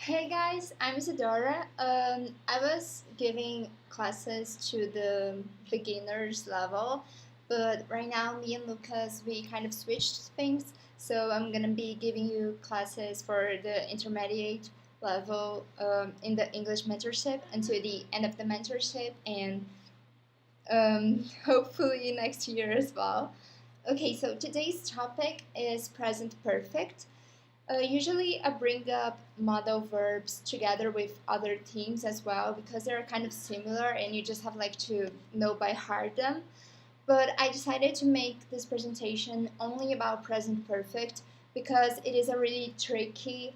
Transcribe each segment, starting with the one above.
Hey guys, I'm Isadora. I was giving classes to the beginners level, but right now me and Lucas we kind of switched things. So I'm gonna be giving you classes for the intermediate level in the English mentorship until the end of the mentorship and hopefully next year as well. Okay, so today's topic is present perfect. Usually, I bring up modal verbs together with other themes as well because they're kind of similar and you just have like to know by heart them. But I decided to make this presentation only about present perfect because it is a really tricky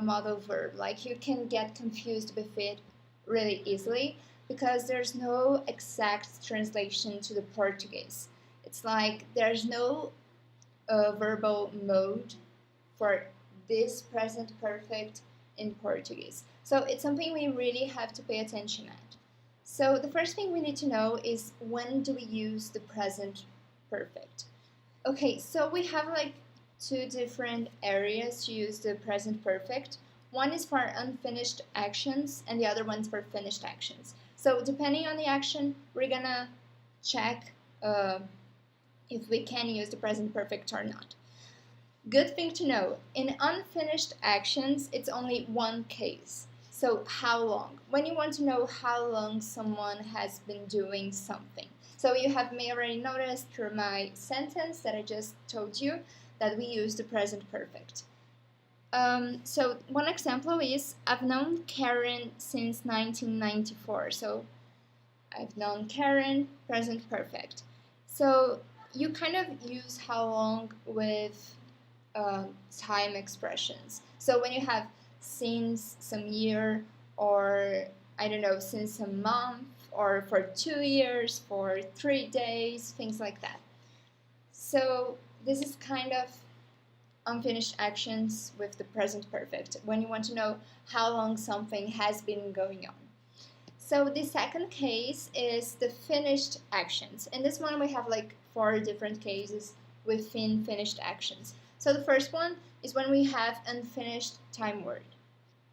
modal verb. Like you can get confused with it really easily because there's no exact translation to the Portuguese. It's like there's no verbal mode for this present perfect in Portuguese. So it's something we really have to pay attention at. So the first thing we need to know is when do we use the present perfect? Okay, so we have like two different areas to use the present perfect. One is for unfinished actions and the other one's for finished actions. So depending on the action, we're gonna check if we can use the present perfect or not. Good thing to know, in unfinished actions, it's only one case. So how long? When you want to know how long someone has been doing something. So you may already noticed through my sentence that I just told you that we use the present perfect. So one example is, I've known Karen since 1994. So I've known Karen, present perfect. So you kind of use how long with time expressions. So when you have since some year, or I don't know, since a month, or for 2 years, for 3 days, things like that. So this is kind of unfinished actions with the present perfect when you want to know how long something has been going on. So the second case is the finished actions. In this one we have like 4 different cases within finished actions. So the first one is when we have unfinished time word.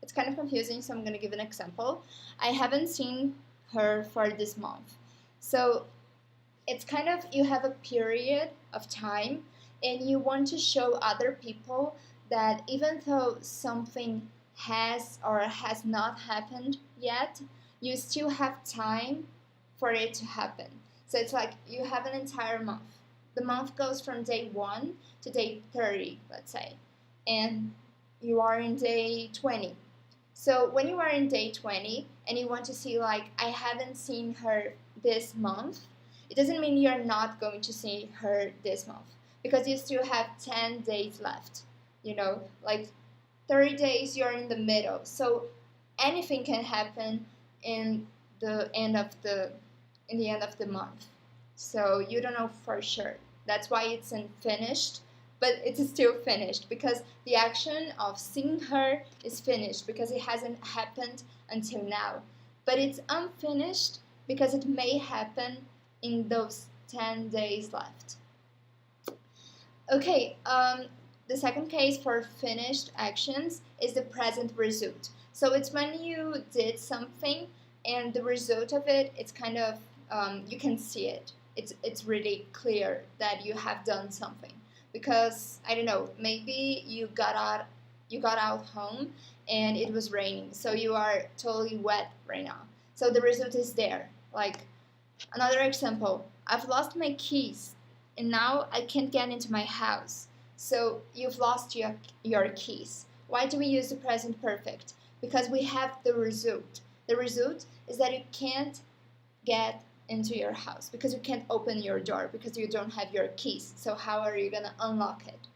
It's kind of confusing, so I'm going to give an example. I haven't seen her for this month. So it's kind of, you have a period of time and you want to show other people that even though something has or has not happened yet, you still have time for it to happen. So it's like you have an entire month. The month goes from day 1 to day 30, let's say, and you are in day 20. So when you are in day 20 and you want to see like, I haven't seen her this month, it doesn't mean you're not going to see her this month because you still have 10 days left. Like 30 days you're in the middle. So anything can happen in the end of the month. So you don't know for sure. That's why it's unfinished, but it's still finished because the action of seeing her is finished because it hasn't happened until now. But it's unfinished because it may happen in those 10 days left. Okay, the second case for finished actions is the present result. So it's when you did something and the result of it, it's kind of, you can see it. It's really clear that you have done something because I don't know, maybe you got out home and it was raining, so you are totally wet right now. So the result is there. Like another example, I've lost my keys and now I can't get into my house. So you've lost your keys. Why do we use the present perfect? Because we have the result. The result is that you can't get into your house because you can't open your door because you don't have your keys. So how are you gonna unlock it?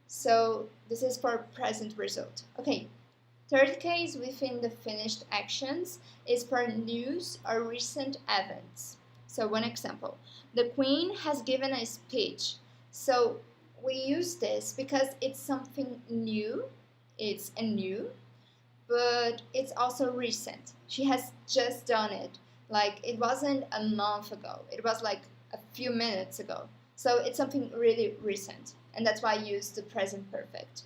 So this is for present result. Okay, third case within the finished actions is for news or recent events. So one example, the Queen has given a speech. So we use this because it's something new, it's a new, but it's also recent. She has just done it. Like it wasn't a month ago, it was like a few minutes ago. So it's something really recent, and that's why I use the present perfect.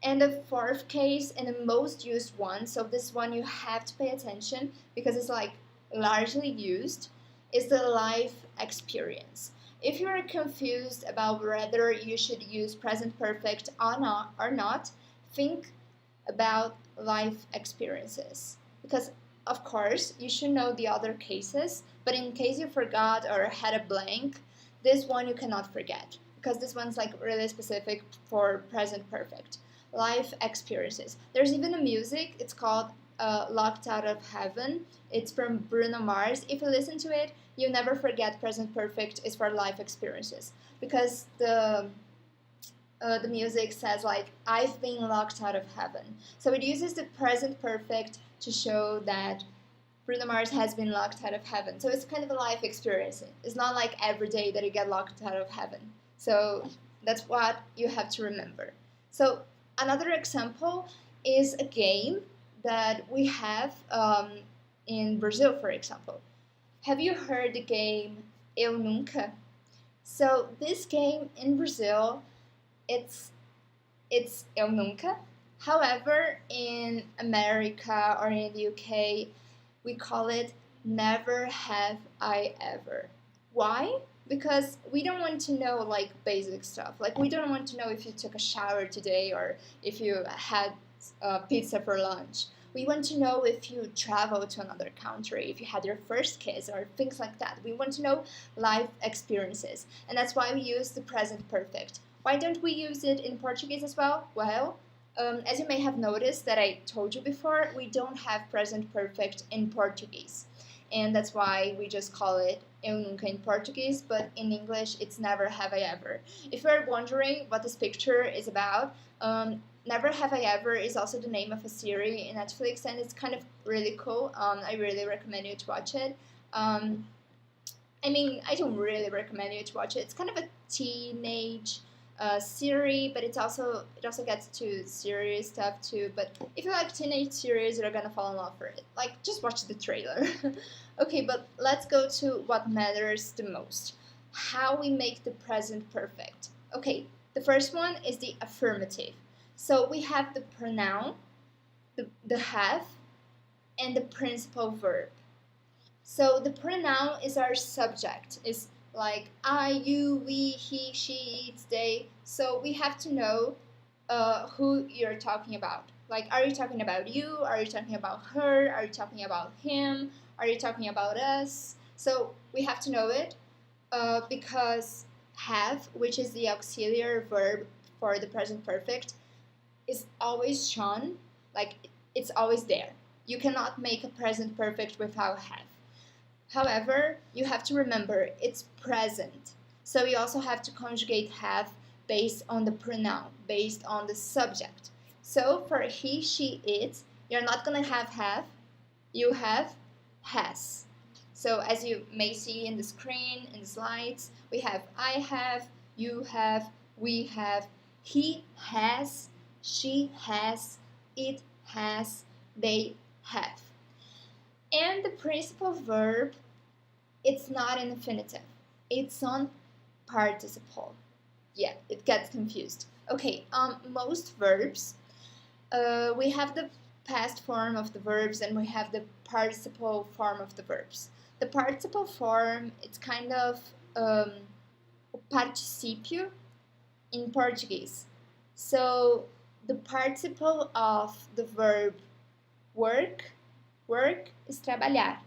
And the fourth case, and the most used one, so this one you have to pay attention because it's like largely used, is the life experience. If you're confused about whether you should use present perfect or not, think about life experiences. Because of course you should know the other cases, but in case you forgot or had a blank, this one you cannot forget because this one's like really specific for present perfect. Life experiences. There's even a music, it's called Locked Out of Heaven. It's from Bruno Mars. If you listen to it, you never forget present perfect is for life experiences because the music says like I've been locked out of heaven. So it uses the present perfect to show that Bruno Mars has been locked out of heaven. So it's kind of a life experience. It's not like every day that you get locked out of heaven. So that's what you have to remember. So another example is a game that we have in Brazil, for example. Have you heard the game Eu Nunca? So this game in Brazil, it's Eu Nunca. However, in America or in the UK, we call it Never Have I Ever. Why? Because we don't want to know like basic stuff. Like we don't want to know if you took a shower today or if you had pizza for lunch. We want to know if you traveled to another country, if you had your first kiss or things like that. We want to know life experiences. And that's why we use the present perfect. Why don't we use it in Portuguese as well? Well, as you may have noticed that I told you before, we don't have present perfect in Portuguese. And that's why we just call it Eu Nunca in Portuguese, but in English it's Never Have I Ever. If you're wondering what this picture is about, Never Have I Ever is also the name of a series in Netflix, and it's kind of really cool. I really recommend you to watch it. I don't really recommend you to watch it. It's kind of a teenage series, but it also gets to serious stuff too. But if you like teenage series, you're gonna fall in love for it. Like, just watch the trailer. Okay, but let's go to what matters the most: how we make the present perfect. Okay, the first one is the affirmative. So we have the pronoun, the have, and the principal verb. So the pronoun is our subject. It's like I, you, we, he, she, it, they. So we have to know who you're talking about. Like, are you talking about you? Are you talking about her? Are you talking about him? Are you talking about us? So we have to know it because have, which is the auxiliary verb for the present perfect, is always shown. Like, it's always there. You cannot make a present perfect without have. However, you have to remember it's present. So you also have to conjugate have based on the pronoun, based on the subject. So for he, she, it, you're not going to have, you have has. So as you may see in the screen, in the slides, we have I have, you have, we have, he has, she has, it has, they have. And the principal verb, it's not an infinitive. It's on participle. Yeah, it gets confused. Okay, most verbs, we have the past form of the verbs and we have the participle form of the verbs. The participle form, it's kind of o particípio in Portuguese. So the participle of the verb work is trabalhar.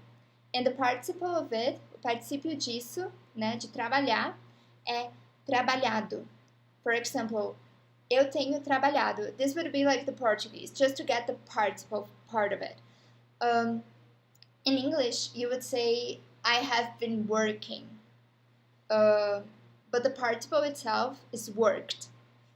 And the participle of it, o particípio disso, né, de trabalhar, é trabalhado. For example, eu tenho trabalhado. This would be like the Portuguese, just to get the participle part of it. In English, you would say, I have been working. But the participle itself is worked.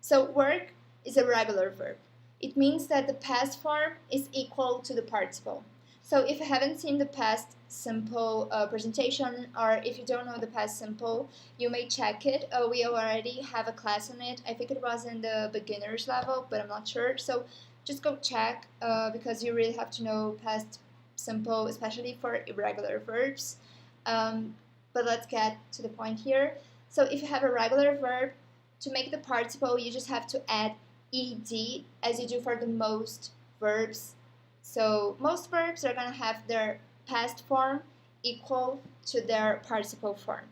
So work is a regular verb. It means that the past form is equal to the participle. So if you haven't seen the past simple presentation, or if you don't know the past simple, you may check it. We already have a class on it. I think it was in the beginner's level, but I'm not sure. So just go check because you really have to know past simple, especially for irregular verbs. But let's get to the point here. So if you have a regular verb, to make the participle, you just have to add ed as you do for the most verbs. So most verbs are going to have their past form equal to their participle form.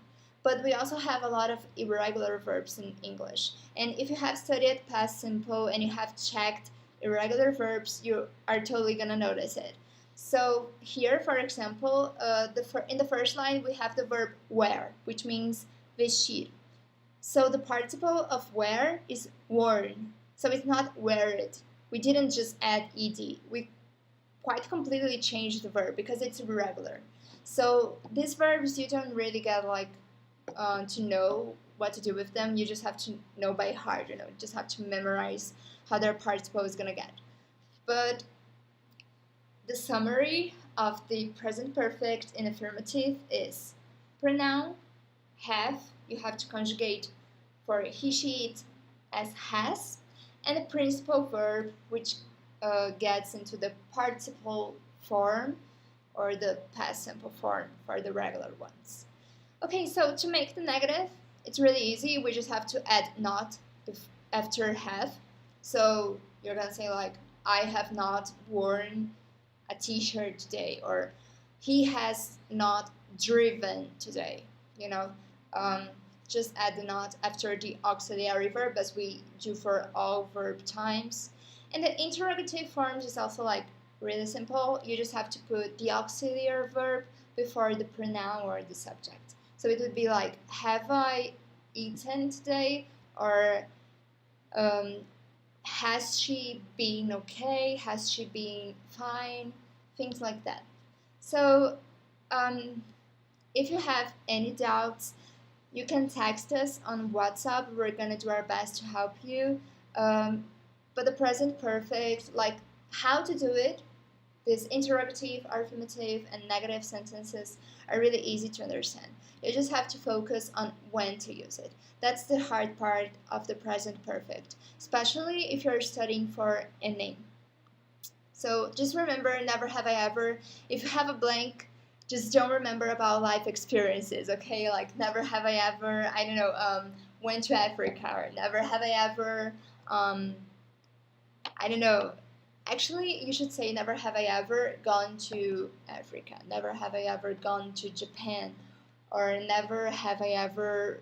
But we also have a lot of irregular verbs in English. And if you have studied past simple and you have checked irregular verbs, you are totally going to notice it. So here, for example, in the first line, we have the verb wear, which means vestir. So the participle of wear is worn. So it's not wear it. We didn't just add ed. We quite completely changed the verb because it's irregular. So these verbs, you don't really get to know what to do with them. You just have to know by heart, you just have to memorize how their participle is going to get. But the summary of the present perfect in affirmative is pronoun, have, you have to conjugate for he, she, it as has, and the principal verb, which gets into the participle form or the past simple form for the regular ones. Okay, so to make the negative, it's really easy. We just have to add not after have. So you're going to say I have not worn a t-shirt today, or he has not driven today, just add the not after the auxiliary verb as we do for all verb times. And the interrogative forms is also really simple. You just have to put the auxiliary verb before the pronoun or the subject. So it would be have I eaten today, or has she been okay, has she been fine, things like that. So if you have any doubts, you can text us on WhatsApp. We're going to do our best to help you. But the present perfect, how to do it, this interrogative, affirmative, and negative sentences are really easy to understand. You just have to focus on when to use it. That's the hard part of the present perfect, especially if you're studying for a name. So just remember, never have I ever. If you have a blank, just don't remember about life experiences, okay? Never have I ever, went to Africa, or never have I ever, actually, you should say never have I ever gone to Africa, never have I ever gone to Japan, or never have I ever,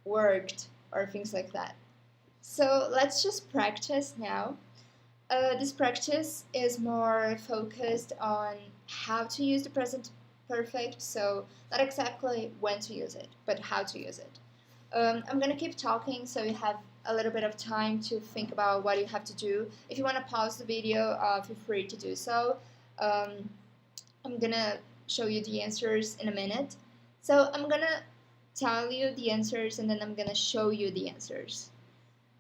worked, or things like that. So let's just practice now. This practice is more focused on how to use the present perfect, so not exactly when to use it, but how to use it. I'm going to keep talking so you have a little bit of time to think about what you have to do. If you want to pause the video, feel free to do so. I'm going to show you the answers in a minute. So I'm going to tell you the answers and then I'm going to show you the answers.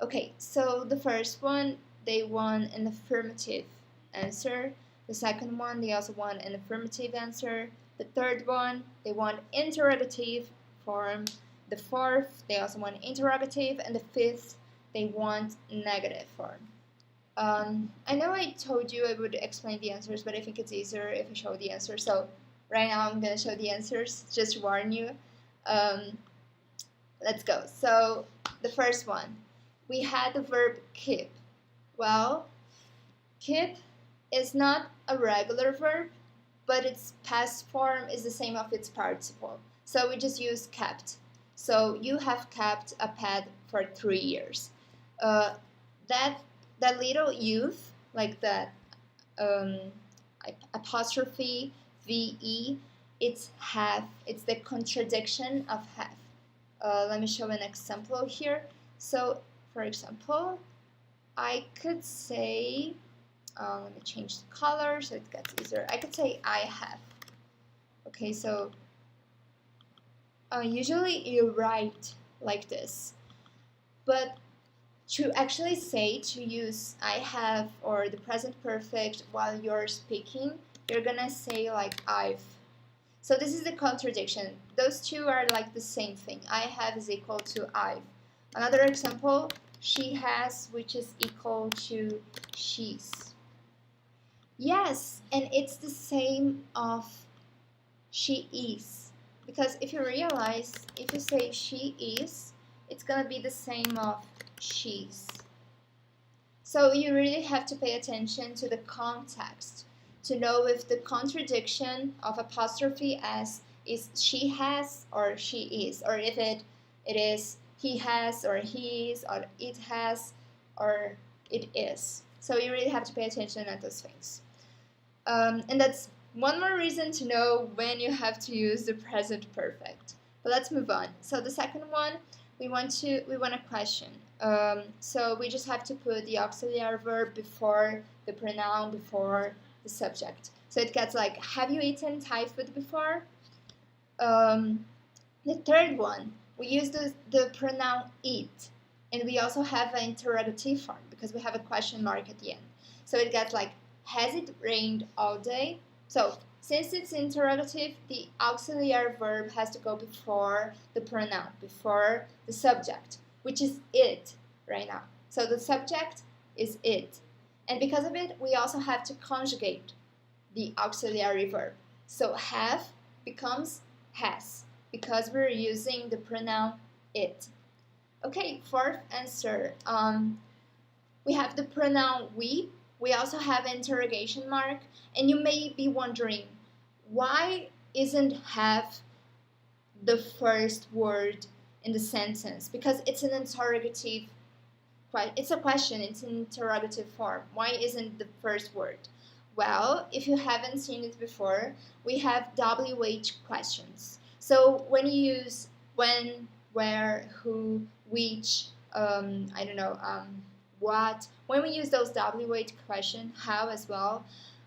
Okay, so the first one, they want an affirmative answer. The second one, they also want an affirmative answer. The third one, they want interrogative form. The fourth, they also want interrogative. And the fifth, they want negative form. I know I told you I would explain the answers, but I think it's easier if I show the answers. So right now I'm going to show the answers, just to warn you. Let's go. So the first one, we had the verb keep. Well, keep is not a regular verb, but its past form is the same of its participle. So we just use kept. So you have kept a pet for 3 years. That little youth, like that apostrophe VE, it's have. It's the contradiction of have. Let me show an example here. So, for example, I could say, let me change the color so it gets easier. I could say I have. Okay, so usually you write like this, but to actually say, to use I have or the present perfect while you're speaking, you're gonna say I've. So this is the contradiction. Those two are the same thing. I have is equal to I've. Another example, she has, which is equal to she's. Yes, and it's the same of she is. Because if you realize, if you say she is, it's gonna be the same of she's. So you really have to pay attention to the context to know if the contradiction of apostrophe s is she has or she is, or if it is he has or he is, or it has or it is. So you really have to pay attention at those things. And that's one more reason to know when you have to use the present perfect. But let's move on. So the second one, we want a question. So we just have to put the auxiliary verb before the pronoun, before the subject. So it gets like, have you eaten Thai food before? The third one, we use the pronoun it, and we also have an interrogative form because we have a question mark at the end. So it gets like, has it rained all day? So since it's interrogative, the auxiliary verb has to go before the pronoun, before the subject, which is it right now. So the subject is it. And because of it, we also have to conjugate the auxiliary verb. So have becomes has because we're using the pronoun it. Okay, fourth answer. We have the pronoun we. We also have an interrogation mark, and you may be wondering, why isn't have the first word in the sentence? Because it's an interrogative, it's a question, it's an interrogative form. Why isn't the first word? Well, if you haven't seen it before, we have WH questions. So when you use when, where, who, which, what, when we use those WH questions, how as well,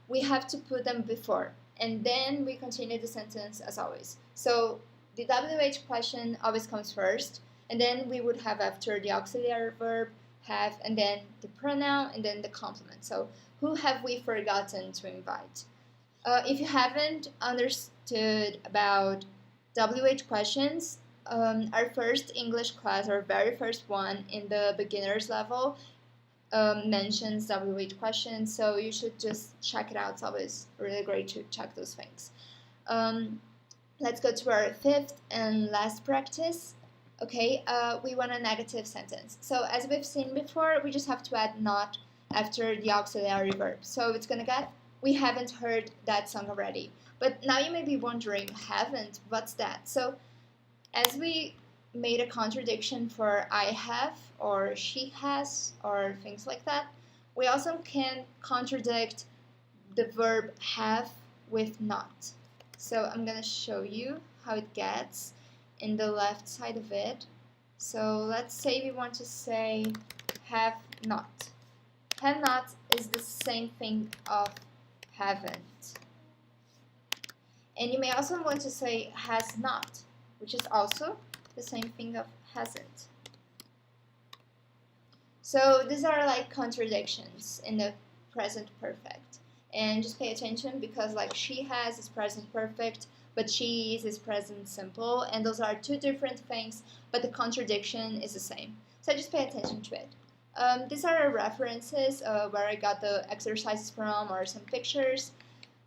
we have to put them before, and then we continue the sentence as always. So the WH question always comes first, and then we would have after the auxiliary verb, have, and then the pronoun, and then the complement. So who have we forgotten to invite? If you haven't understood about WH questions, our first English class, our very first one in the beginners level, mentions WH questions, so you should just check it out. It's always really great to check those things. Let's go to our fifth and last practice. Okay, we want a negative sentence. So as we've seen before, we just have to add not after the auxiliary verb. So it's gonna get, we haven't heard that song already. But now you may be wondering, haven't, what's that? So as we made a contradiction for I have or she has or things like that, we also can contradict the verb have with not. So I'm gonna show you how it gets in the left side of it. So let's say we want to say have not. Have not is the same thing of haven't. And you may also want to say has not, which is also the same thing of hasn't. So these are like contradictions in the present perfect. And just pay attention because like she has is present perfect, but she is present simple, and those are two different things, but the contradiction is the same. So just pay attention to it. These are our references where I got the exercises from, or some pictures.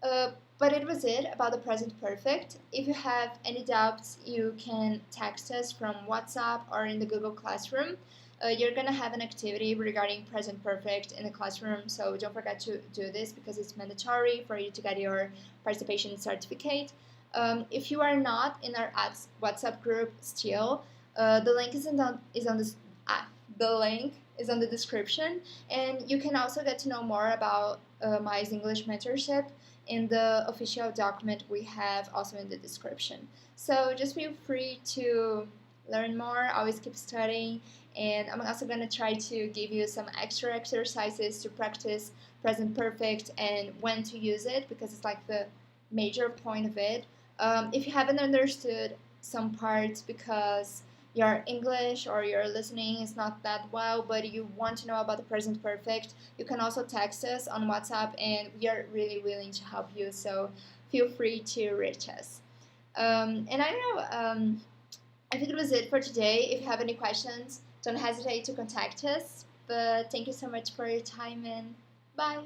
But it was it about the present perfect. If you have any doubts, you can text us from WhatsApp or in the Google Classroom. You're going to have an activity regarding present perfect in the classroom, so don't forget to do this because it's mandatory for you to get your participation certificate. If you are not in our WhatsApp group still, the link is on the description, and you can also get to know more about MAIS English mentorship in the official document we have also in the description. So just feel free to learn more, always keep studying, and I'm also going to try to give you some extra exercises to practice present perfect and when to use it, because it's like the major point of it. If you haven't understood some parts because your English or your listening is not that well, but you want to know about the present perfect, you can also text us on WhatsApp, and we are really willing to help you, so feel free to reach us. And I don't know, I think it was it for today. If you have any questions, don't hesitate to contact us, but thank you so much for your time, and bye!